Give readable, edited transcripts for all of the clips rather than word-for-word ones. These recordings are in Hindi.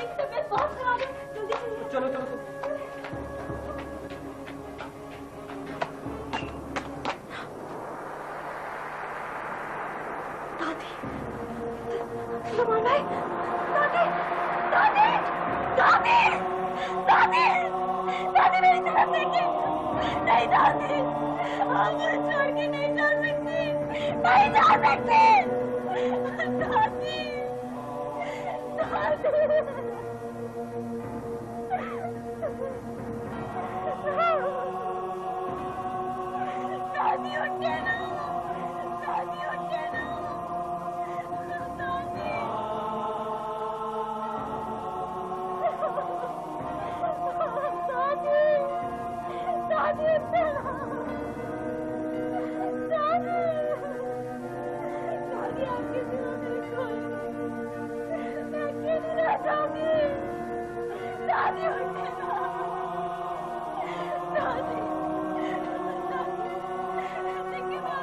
दादी की तबीयत बहुत खराब है, जल्दी चलिए। चलो चलो चलो। दादी, जमाना है। दादी, दादी, दादी, दादी, दादी मेरी तरफ देखिए। नहीं दादी, आप मुझे छोड़ के नहीं जा सकती, नहीं जा सकती। दादी, दादी, दादी उठ के ना, दादी उठ के ना, दादी, दादी, दादी उठ के ना, दादी, दादी आपके सिवा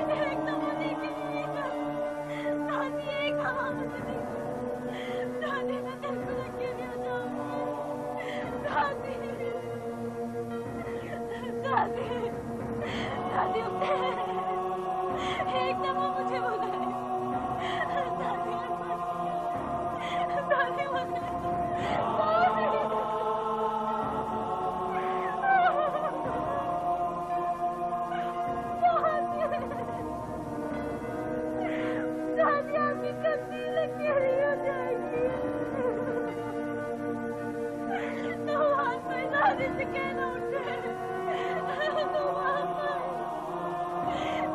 मेरे कोई नहीं, मैं अकेली रह जाऊंगी। दादी उठ के ना, दादी, दादी उठे, एक दफा मुझे बुलाए। दादी दादी मुझे दादी आपकी गंदी लकीर हो जाएगी। तो हाथ में दादी से कहना उठे,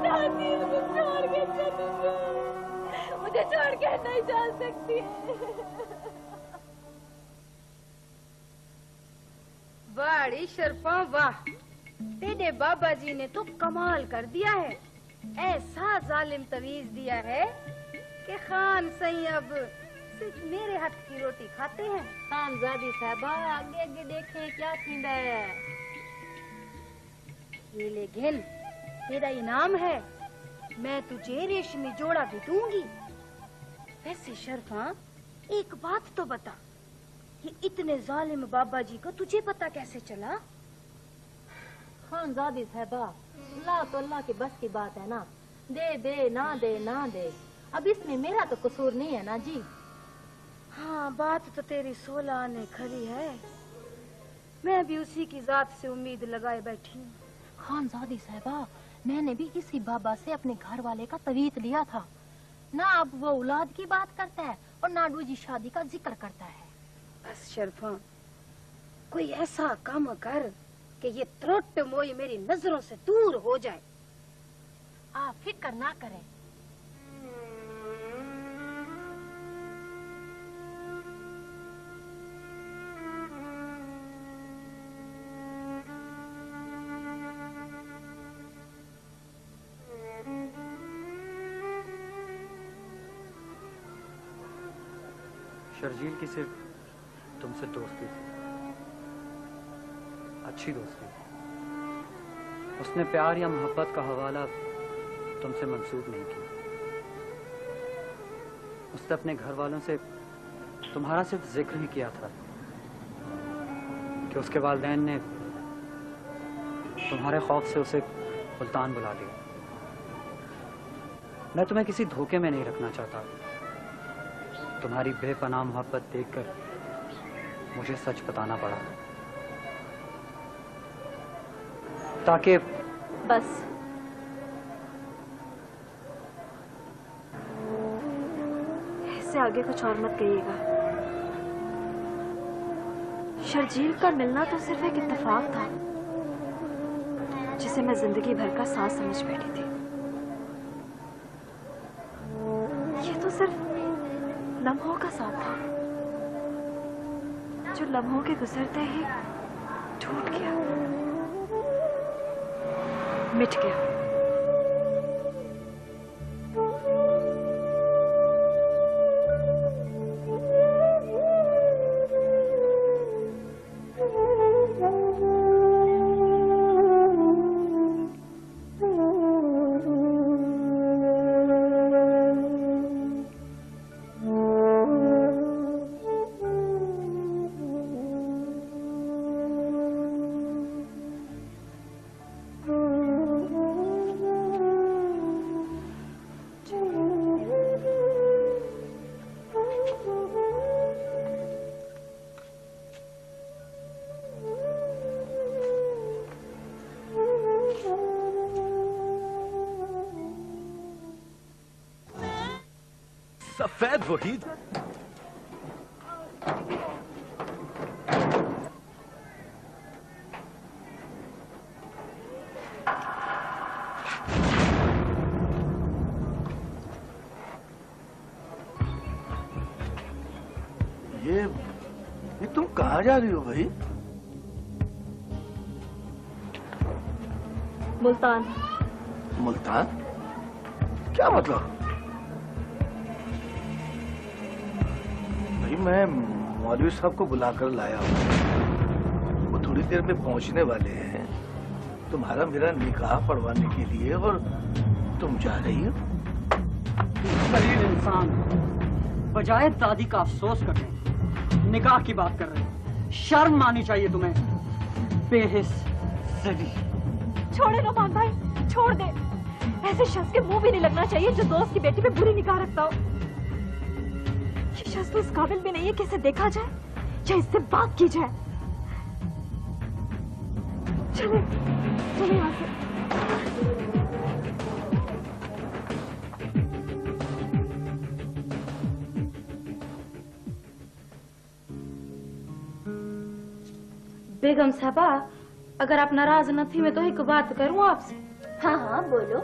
दादी मुझे छोड़ के चली गई, मुझे छोड़ के नहीं जा सकती। बड़ी शर्फा वाह, तेरे बाबा जी ने तो कमाल कर दिया है। ऐसा जालिम तवीज दिया है कि खान सही अब सिर्फ मेरे हाथ की रोटी खाते हैं। खानजादी साहबा आगे आगे देखें क्या थींदा है। ये ले घेन, तेरा इनाम है, मैं तुझे रेशमी जोड़ा भी दूंगी। वैसे शर्फा एक बात तो बता, ये इतने जालिम बाबा जी को तुझे पता कैसे चला? खानजादी साहबा, अल्लाह तो अल्लाह की बस की बात है ना, दे दे ना दे ना दे, अब इसमें मेरा तो कसूर नहीं है ना जी। हाँ, बात तो तेरी 16 आने खरी है, मैं भी उसी की जात से उम्मीद लगाए बैठी हूँ। खानजादी साहबा, मैंने भी इसी बाबा से अपने घर वाले का तवीत लिया था ना, अब वो औलाद की बात करता है और ना दूजी शादी का जिक्र करता है। बस शर्फा, कोई ऐसा काम कर कि ये त्रुट मोई मेरी नजरों से दूर हो जाए। आप फिक्र ना करें। शर्जील की सिर्फ तुमसे दोस्ती थी, अच्छी दोस्ती। उसने प्यार या मोहब्बत का हवाला तुमसे मंसूब नहीं किया। उसने अपने घर वालों से तुम्हारा सिर्फ जिक्र ही किया था कि उसके वालिदैन ने तुम्हारे खौफ से उसे मुल्तान बुला लिया। मैं तुम्हें किसी धोखे में नहीं रखना चाहता। तुम्हारी बेपनाह मोहब्बत देखकर मुझे सच बताना पड़ा ताकि बस इससे आगे कुछ और मत कहिएगा। शर्जील का मिलना तो सिर्फ एक इत्तेफाक था जिसे मैं जिंदगी भर का साथ समझ बैठी थी। ये तो सिर्फ लम्हों का साथ था जो लम्हों के गुजरते ही टूट गया, मिट गया। सफेद वहीद। ये तुम कहाँ जा रही हो भाई? मुल्तान। मुल्तान? क्या मतलब? भाई मैं मौलवी साहब को बुलाकर लाया हूँ, वो थोड़ी देर में पहुंचने वाले हैं। तुम्हारा मेरा निकाह पढ़वाने के लिए, और तुम जा रही हो? जलील इंसान, बजाय दादी का अफसोस करने निकाह की बात कर रहे हो। शर्म आनी चाहिए तुम्हें, बेहिस जलील। छोड़े नुमान भाई, छोड़ दे। ऐसे शख्स के मुंह भी नहीं लगना चाहिए जो दोस्त की बेटी पे बुरी निगाह रखता हो। ये शख्स तो इस काबिल भी नहीं है कि इसे देखा जाए या इससे बात की जाए। चले चले यहाँ से। बेगम साहबा, अगर आप नाराज न थी मैं तो एक बात करूं आपसे। हाँ हाँ बोलो।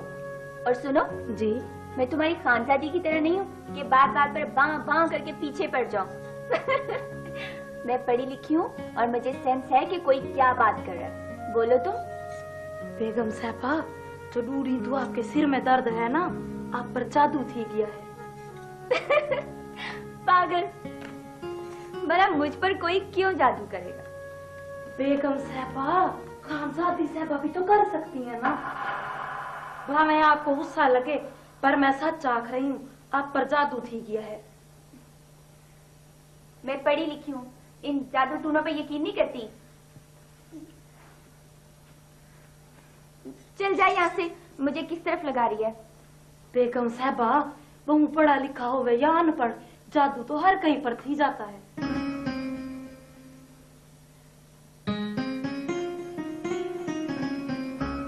और सुनो जी, मैं तुम्हारी खानजादी की तरह नहीं हूँ कि बात बात पर बां बां करके पीछे पड़ जाऊं। मैं पढ़ी लिखी हूँ और मुझे सेंस है कि कोई क्या बात कर रहा है। बोलो तुम। बेगम साहबा, जो डूरी तो आपके सिर में दर्द है ना, आप पर जादू थी गया है। पागल, भला मुझ पर कोई क्यों जादू करेगा? बेगम साहबा, खानजादी साहबा भी तो कर सकती है ना। भावे आपको गुस्सा लगे, पर मैं सच आख रही हूँ, आप पर जादू थी गया है। मैं पढ़ी लिखी हूँ, इन जादू टूनों पे यकीन नहीं करती। चल जाए यहाँ से, मुझे किस तरफ लगा रही है? बेगम साहबा, बहु पढ़ा लिखा होवे या अनपढ़, जादू तो हर कहीं पर थी जाता है।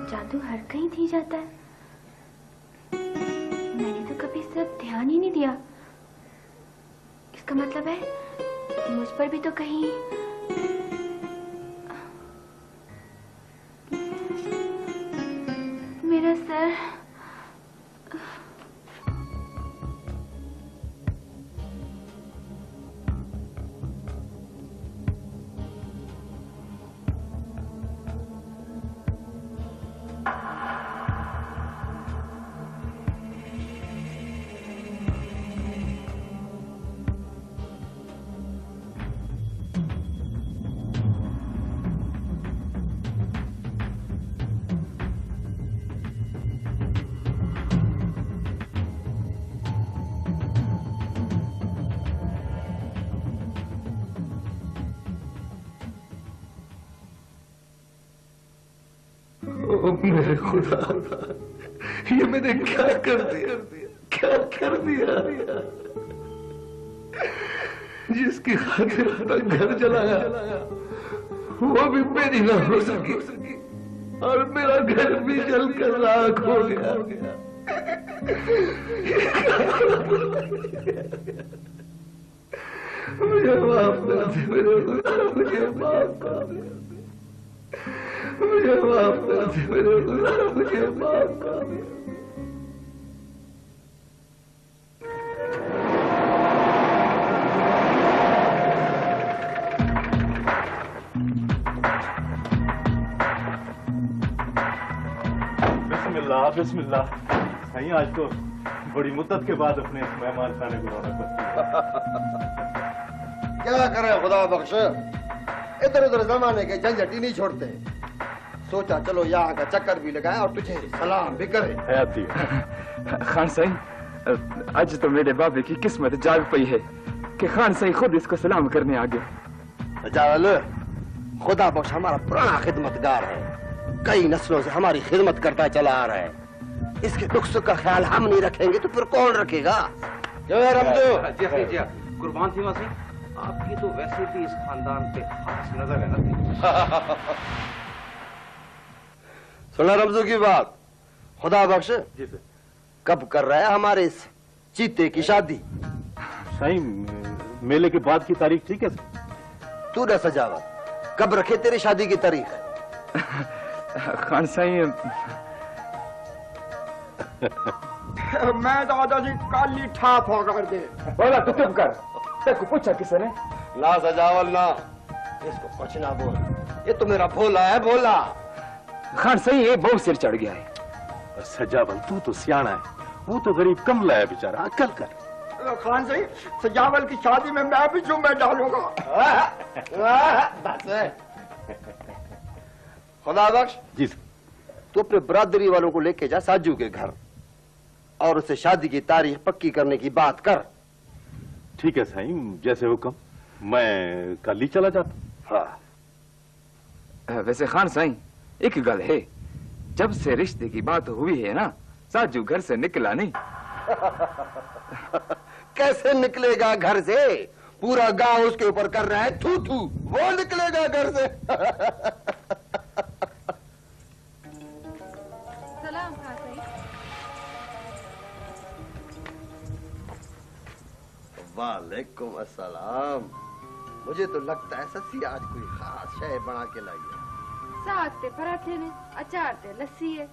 जादू हर कहीं थी जाता है? मैंने तो कभी इस तरफ ध्यान ही नहीं दिया। इसका मतलब है मुझ पर भी तो कहीं मेरा सर। मेरे खुदा, ये मैंने क्या कर दिया, क्या कर दिया? जिसकी खातिर अपना घर जलाया, वो भी मेरी ना हो सकी, और मेरा घर भी जलकर राख हो गया। मुझे माफ कर दे मेरे खुदा, मुझे माफ कर दे, मुझे माफ कर दे मेरे खुदा, मुझे माफ कर दे। बिस्मिल्लाह बिस्मिल्लाह। सही, आज तो बड़ी मुद्दत के बाद अपने इस मेहमान खाने को रौनक बरती। क्या करें खुदा बख्श, इधर उधर जमाने के झंझट ही नहीं छोड़ते। सोचा चलो यहाँ का चक्कर भी लगाए और तुझे सलाम भी करे। हयाती खान सही, आज तो मेरे बाबे की किस्मत जाग पई है कि खान सही खुद इसको सलाम करने आ गए। जावल, खुदा बख्श हमारा पुराना खिदमतगार है, कई नस्लों से हमारी खिदमत करता चला आ रहा है। इसके दुख सुख का ख्याल हम नहीं रखेंगे तो फिर कौन रखेगा? जो है रमजू। जी कुर्बान थी वैसे, आपकी तो वैसे भी इस खानदान पे खास नजर है ना। सुना रमजू की बात? खुदा बख्श जी सर। कब कर रहा है हमारे इस चीते की शादी? साईं, मेले के बाद की तारीख ठीक है? तू न सजावत, कब रखे तेरी शादी की तारीख? खान साईं मैं दादाजी काली ठाप हो कर दे। बोला तू चुप कर, तेरे को पूछा किसने? ना सजावल ना, इसको कुछ ना बोल, ये तो मेरा भोला है, भोला। खान साईं ये बहुत सिर चढ़ गया है। सजावल तू तो सियाना है, वो तो गरीब कमला है बेचारा, अक्ल कर। खान सही, सजावल की शादी में मैं भी जुम्मे डालूंगा। बस है। खुदा बख्श जी तू अपने बरादरी वालों को लेके जा साजू के घर और उसे शादी की तारीख पक्की करने की बात कर। ठीक है साईं, जैसे हुक्म। मैं कल ही चला जाता। हाँ। वैसे खान साईं एक गल है, जब से रिश्ते की बात हुई है ना, साजू घर से निकला नहीं। कैसे निकलेगा घर से? पूरा गांव उसके ऊपर कर रहा है थू थू, वो निकलेगा घर से। सलाम खान साईं। वालेकुम अस्सलाम। मुझे तो लगता है सस्सी आज कोई खास शय बना के लाई है। साग ते पराठे ने, अचार ते लस्सी है।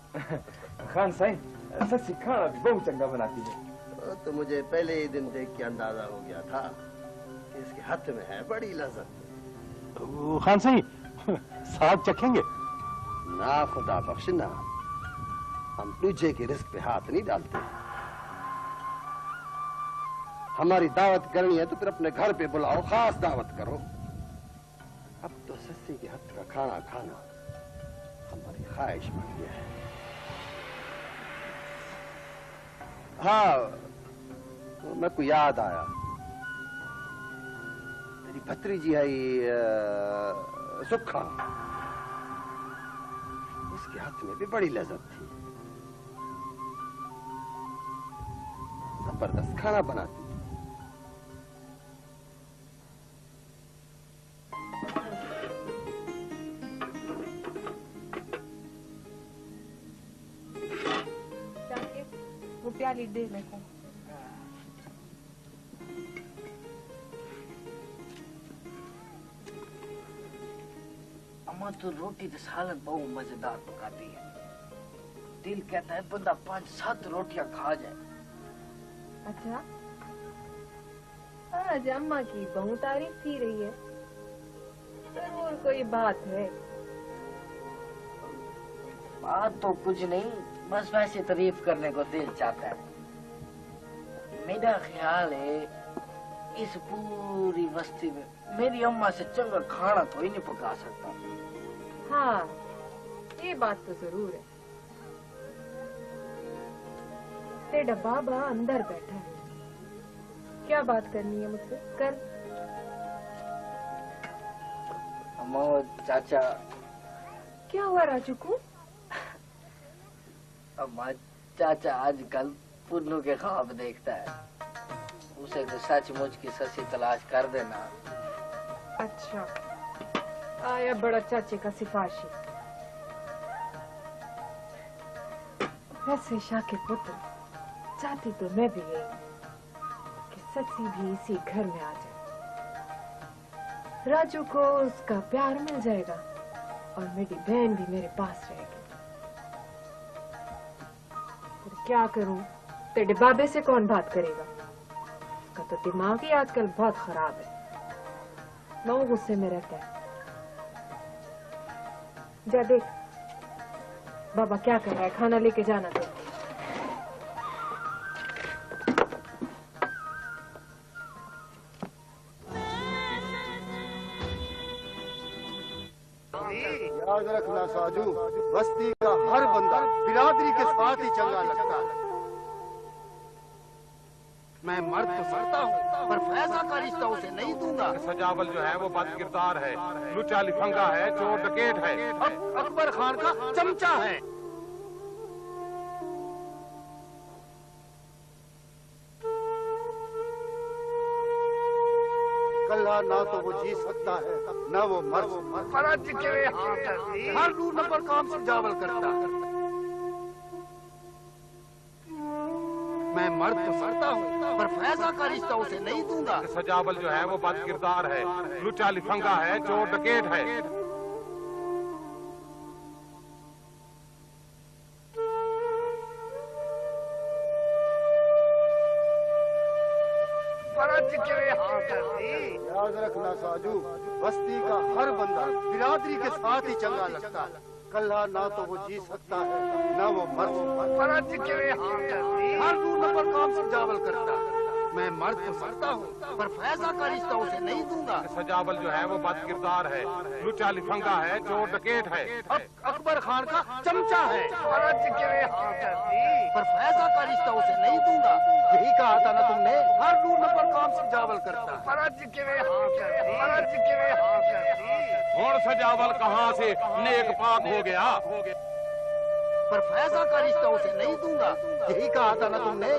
खान साईं सच्ची खाना भी बहुत चंगा बनाती है। तो मुझे पहले ही दिन देख के अंदाजा हो गया था कि इसके हाथ में है बड़ी लज्जत। खान साईं साग चखेंगे? ना खुदा बख्श ना, हम दूजे के रिस्क पे हाथ नहीं डालते। हमारी दावत करनी है तो फिर अपने घर पे बुलाओ, खास दावत करो। अब तो सस्सी के हाथ का खाना खाना हमारी ख्वाहिश बन गया है। हाँ, मेरे को याद आया, तेरी भत्रीजी है सुखा, उसके हाथ में भी बड़ी लज्जत थी, जबरदस्त खाना बनाती। वो प्याली दे मेरे को। अम्मा तो रोटी तो सालन बहुत मजेदार पकाती है। दिल कहता है बंदा 5-7 रोटियां खा जाए। अच्छा, आज अम्मा की बहुत तारीफ थी रही है, जरूर कोई बात है। बात तो कुछ नहीं, बस वैसे तारीफ करने को दिल चाहता है। मेरा ख्याल है इस पूरी बस्ती में मेरी अम्मा से चंगा खाना कोई नहीं पका सकता। हाँ, ये बात तो जरूर है। तेरा बाबा अंदर बैठा है, क्या बात करनी है मुझसे? कर। अम्मा चाचा। क्या हुआ राजू को? अम्मा चाचा आजकल पुन्नू के ख्वाब देखता है, उसे तो सचमुच की सच्ची तलाश कर देना। अच्छा, आया बड़ा चाचे का सिफारशी। वैसे शाह के पुत्र, चाहती तो मैं भी यही कि सच्ची भी इसी घर में आ जाए। राजू को उसका प्यार मिल जाएगा और मेरी बहन भी मेरे पास रहेगी। क्या करूं? तेरे बाबे से कौन बात करेगा? उसका तो दिमाग ही आजकल बहुत खराब है। नौ गुस्से में रहता है। जा देख बाबा क्या कर रहा है, खाना लेके जाना तो। याद रखना साजू, बस्ती का हर बंदा बिरादरी के साथ ही चंगा लगता है। मैं मर्द तो मरता हूँ, पर फैजा का रिश्ता उसे नहीं दूंगा। सजावल जो है वो बद किरदार है, लुचा लिफंगा है, चोर डकैत है, अकबर खान का चमचा है। कल्ला ना तो वो जी सकता है, ना वो मर सकता है। हर 2 नंबर काम सजावल करता है। मैं मर्द तो मरता हूँ पर फैजा का रिश्ता उसे नहीं दूंगा। सजावल जो है वो बद किरदार है, लुचा लिफंगा है, चोर डकैत है। याद रखना साजू, बस्ती का हर बंदा बिरादरी के साथ ही चंगा लगता है। कल्ला ना तो वो जी सकता है ना वो मर हर दूर पर काम सजावल करता। मैं मर्द तो मरता हूँ पर फैजा का रिश्ता उसे नहीं दूंगा। सजावल जो है वो बद किरदार है, लुचा लिफंगा है, चोर डकैत है। अकबर खान का चमचा है पर फैजा का रिश्ता उसे नहीं दूंगा। यही कहा था ना तुमने, हर दूर पर काम सजावल करता। और सजावल कहाँ से नेक पाक हो गया। पर फैजा का रिश्ता उसे नहीं दूंगा। यही कहा था ना तुमने।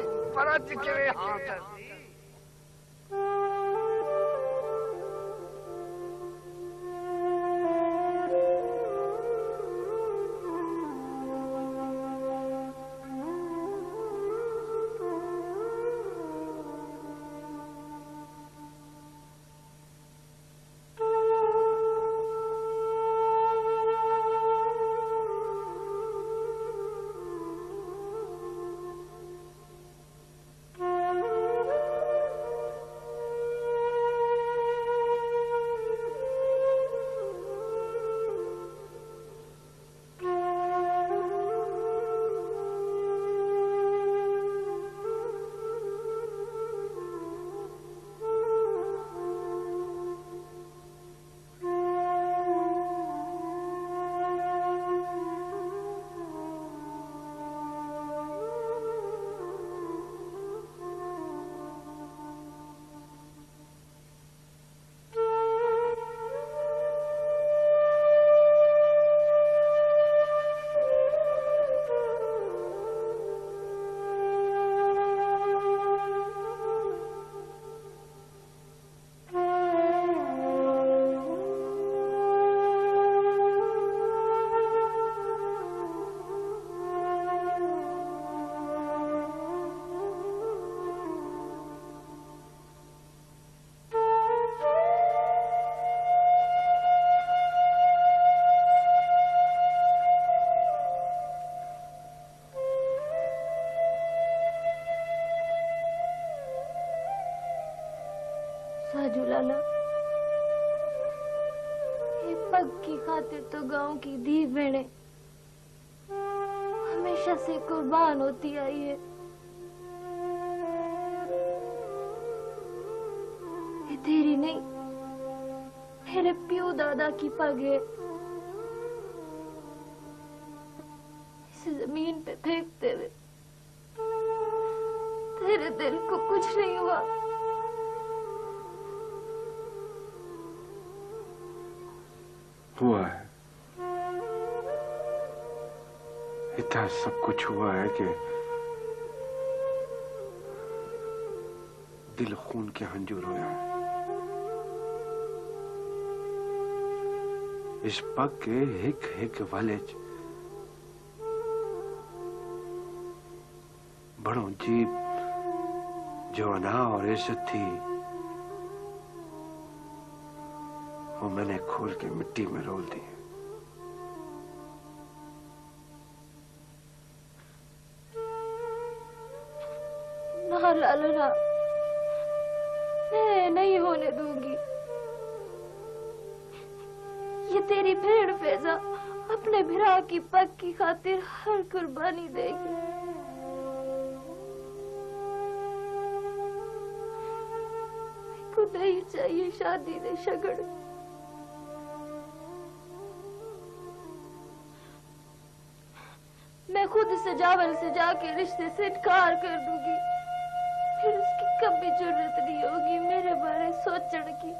साजू लाला, ये पग की खातिर तो गांव की धी बहने हमेशा से कुर्बान होती आई है। ये तेरी नहीं, मेरे प्यो दादा की पग है। इसे जमीन पे फेंकते हुए तेरे दिल को कुछ नहीं हुआ। हुआ है, इतना सब कुछ हुआ है कि दिल खून के हंजूर होया है। इस पग के हिक हिक वाले बड़ों जीप जवाना और इज्जत थी, वो मैंने खोल के मिट्टी में रोल दी। ना लाला ना, मैं नहीं होने दूंगी। ये तेरी भेड़ फैजा अपने भिरा की पग की खातिर हर कुर्बानी देगी। मेरे को नहीं चाहिए शादी दे शगड़। मैं खुद सजावल से जाके रिश्ते से इनकार कर दूंगी, फिर उसकी कभी जरूरत नहीं होगी मेरे बारे सोचने की।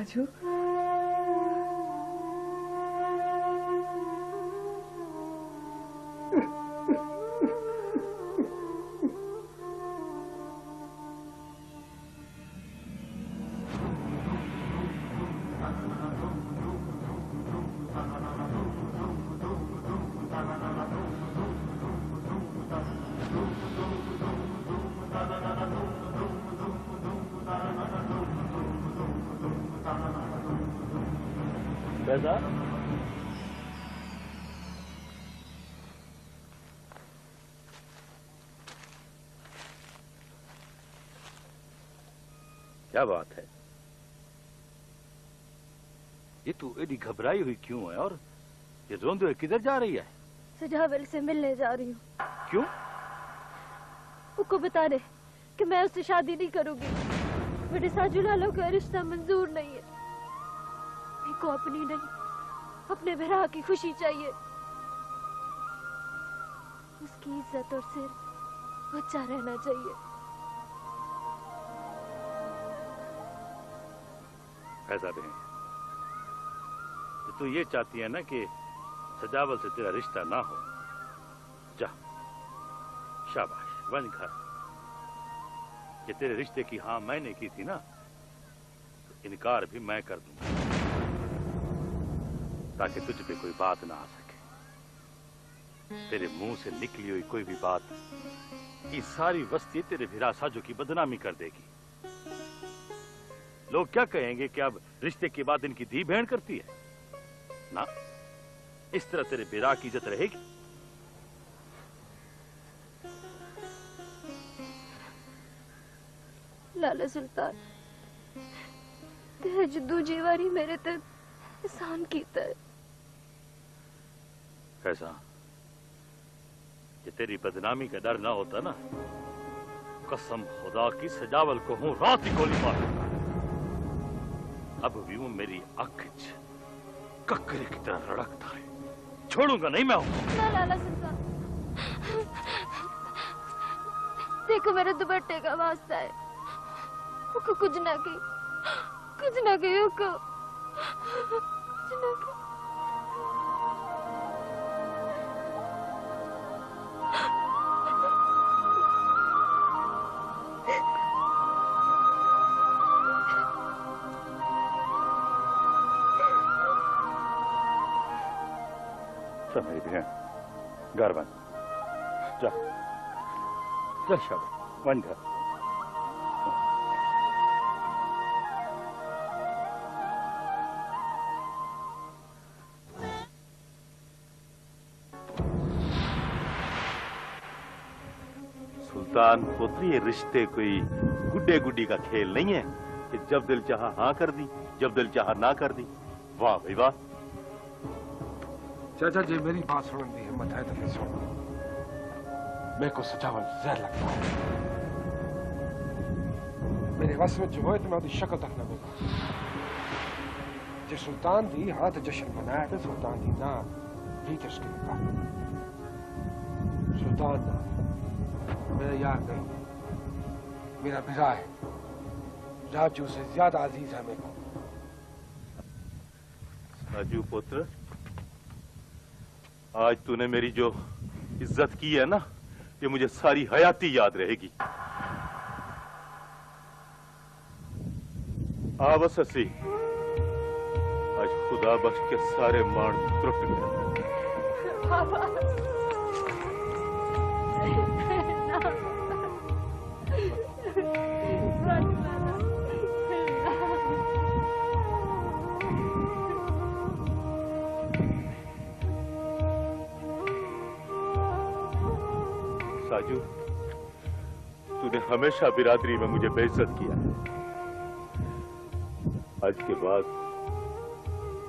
साजू। कैसा? क्या बात है? ये तू एडी घबराई हुई क्यों है और ये रोंदे हुए किधर जा रही है? सजावल से मिलने जा रही हूँ। क्यों? उसको बता दे कि मैं उससे शादी नहीं करूंगी। मेरे साजू लालो का रिश्ता मंजूर नहीं है। मेरे को अपनी नहीं, अपने भरा की खुशी चाहिए। उसकी इज्जत और सिर बचा रहना चाहिए। ऐसा नहीं, तू ये चाहती है ना कि सजावल से तेरा रिश्ता ना हो। जा, शाबाश, वन घर। ये तेरे रिश्ते की हाँ मैंने की थी ना, तो इनकार भी मैं कर दूंगा, ताकि तुझ पे कोई बात ना आ सके। तेरे मुंह से निकली हुई कोई भी बात ये सारी बस्ती तेरे भिरा साजू की बदनामी कर देगी। लोग क्या कहेंगे कि अब रिश्ते के बाद इनकी धी बहन करती है ना। इस तरह तेरे भिरा की इज्जत रहेगी। लाला सुल्तान, तेरे जद्दू जीवारी मेरे ते एहसान कीता है। कैसा? ये तेरी बदनामी का डर ना होता ना, कसम खुदा की सजावल को हूं रात ही गोली मार देता। अब भी वो मेरी आंख ककरे की तरह रड़कता है। छोड़ूंगा नहीं मैं उसको। ना लाला सुल्तान, देखो मेरे दुपट्टे का वास्ता है। उसको कुछ ना की, कुछ ना की, उसको कुछ ना की। मेरी बहन घर बन जा, जा शाबाश, वन घर। सुल्तान पुत्री, ये रिश्ते कोई गुड्डे गुड्डी का खेल नहीं है कि जब दिल चाहा हाँ कर दी, जब दिल चाहा ना कर दी। वाह भाई वाह। चाचा जी मेरी बात सुन दी हिम्मत है तो फिर सुनो। मेरे को सजावल जहर लगता है। मेरे बस में जो है तो मैं उसकी शक्ल तक न देखा। जो सुल्तान दी हाथ जश्न मनाया था, सुल्तान दी ना भी तस्कीर का। सुल्तान ना मेरा यार नहीं, मेरा भिरा है। राजू से ज्यादा अजीज है मेरे को। राजू पुत्र, आज तूने मेरी जो इज्जत की है ना, ये मुझे सारी हयाती याद रहेगी। बस हसी, आज खुदा बख्श के सारे माण त्रुट गए। साजू, तूने हमेशा बिरादरी में मुझे बेइज्जत किया। आज के बाद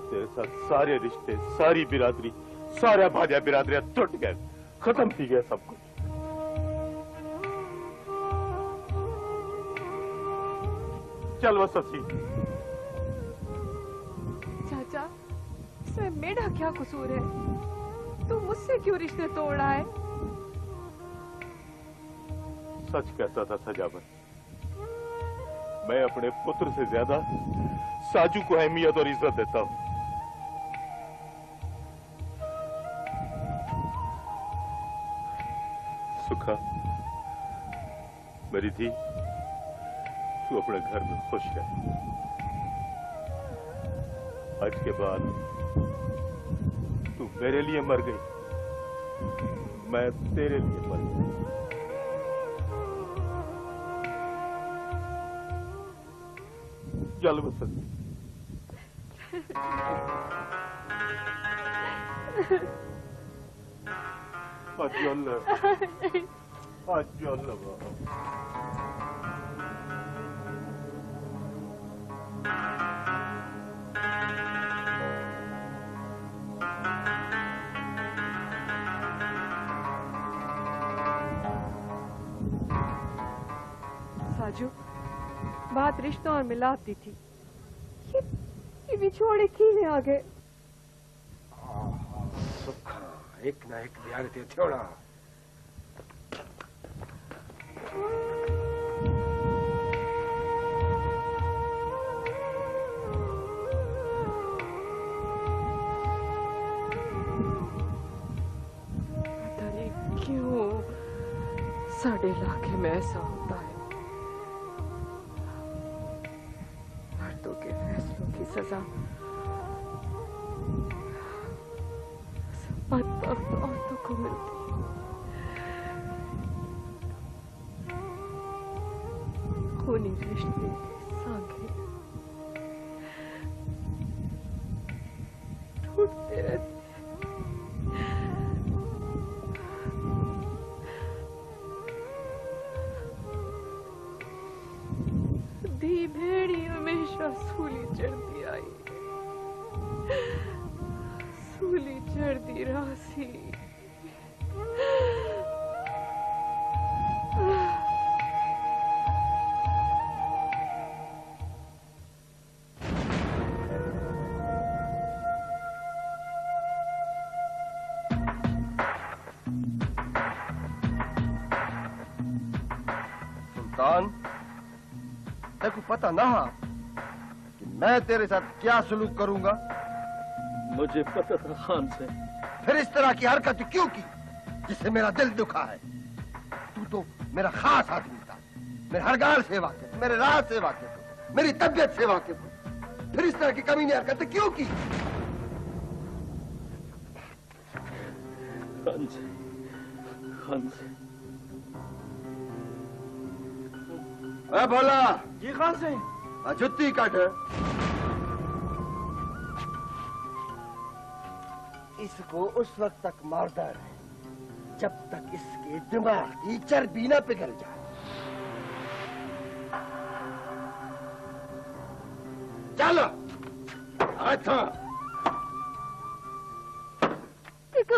तेरे साथ सारे रिश्ते, सारी बिरादरी, सारे भाजा बिरादरियां टूट गए, खत्म थी गया सब कुछ। चल वो ससी। चाचा, इसमें मेरा क्या कसूर है? तू मुझसे क्यों रिश्ते तोड़ रहा है? सच कहता था सजावल, मैं अपने पुत्र से ज्यादा साजू को अहमियत और इज्जत देता हूं। सुखा, मेरी थी, तू अपने घर में खुश रह। आज के बाद तू मेरे लिए मर गई, मैं तेरे लिए मर गया। चल बसंत। साजू, बात रिश्तों और मिलाप दी थी, ये बिछोड़े कीने आ गए। सुखा, एक ना एक ध्यान ते थोड़ा। पता नहीं क्यों साढ़े इलाके में ऐसा होता है। मर्दों के फैसलों की सजा बदबख्त औरतों को मिलती है। खूनी रिश्ते सांगे टूटते रहते धी भेड़ी हमेशा सूली चढ़ती आई, सूली चढ़ती रासी। सुल्तान, तेरे को पता ना कि मैं तेरे साथ क्या सलूक करूंगा? मुझे पता था खान से। फिर इस तरह की हरकत क्यों की जिससे मेरा दिल दुखा है? तू तो मेरा खास आदमी था, मेरे हर गाल से वाकिफ, मेरे राज से वाकिफ, मेरी तबीयत से वाकिफ। फिर इस तरह की कमीनी हरकत क्यों की? खान से, खान से। भोला जी खान से। जुत्ती काट। इसको उस वक्त तक मारता रहे जब तक इसके दिमाग की चर्बी न पिघल जाए। चलो अच्छा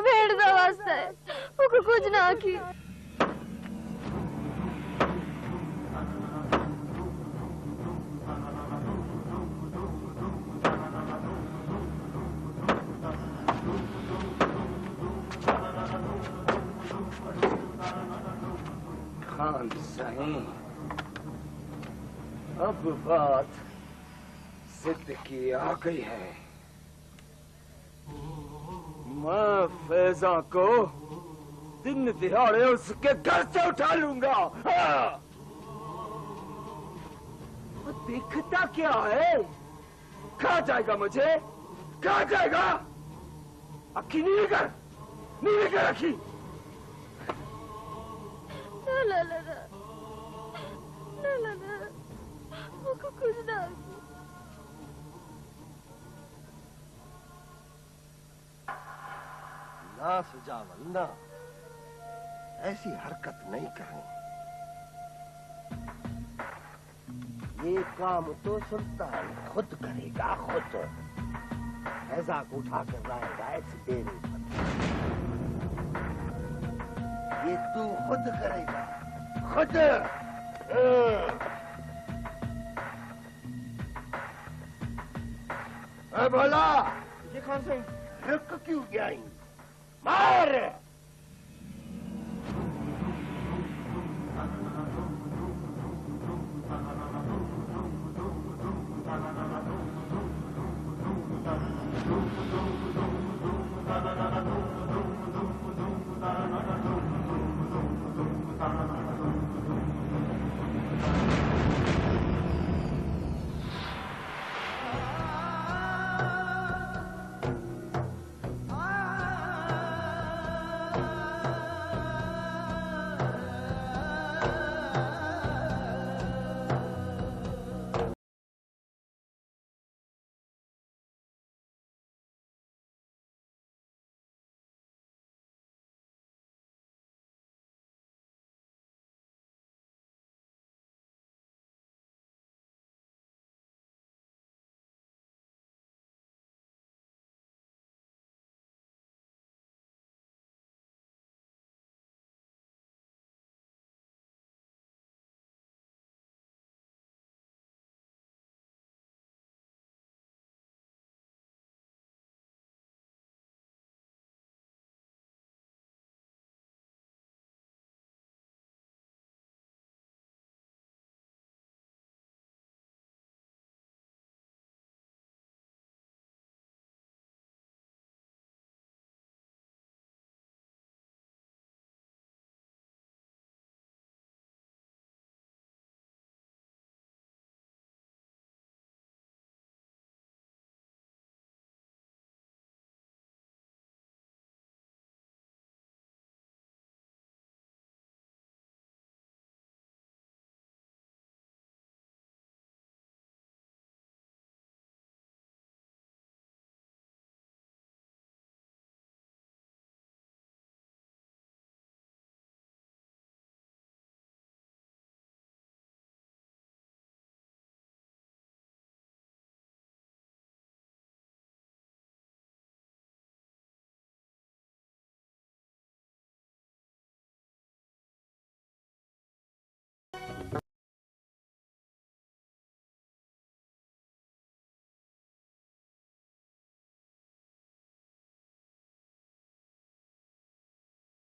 भेड़ का वास्ता है, वो कुछ ना की। खान सही, अब बात जिद की आ गई है। मैं फैजा को दिन दिहाड़े उसके घर से उठा लूंगा। वो दिखता क्या है? खा जाएगा मुझे, खा जाएगा। अखी नीली कर अखी। वो कुछ ना। ना सुजावल ना, ऐसी हरकत नहीं करनी। ये काम तो सुल्तान खुद करेगा, खुद। फैजा को उठा कर लाएगा ऐसी देरी पर। ये तू खुद करेगा, खुद। भोला, जी खान सिंह। रुक क्यों गया? मार।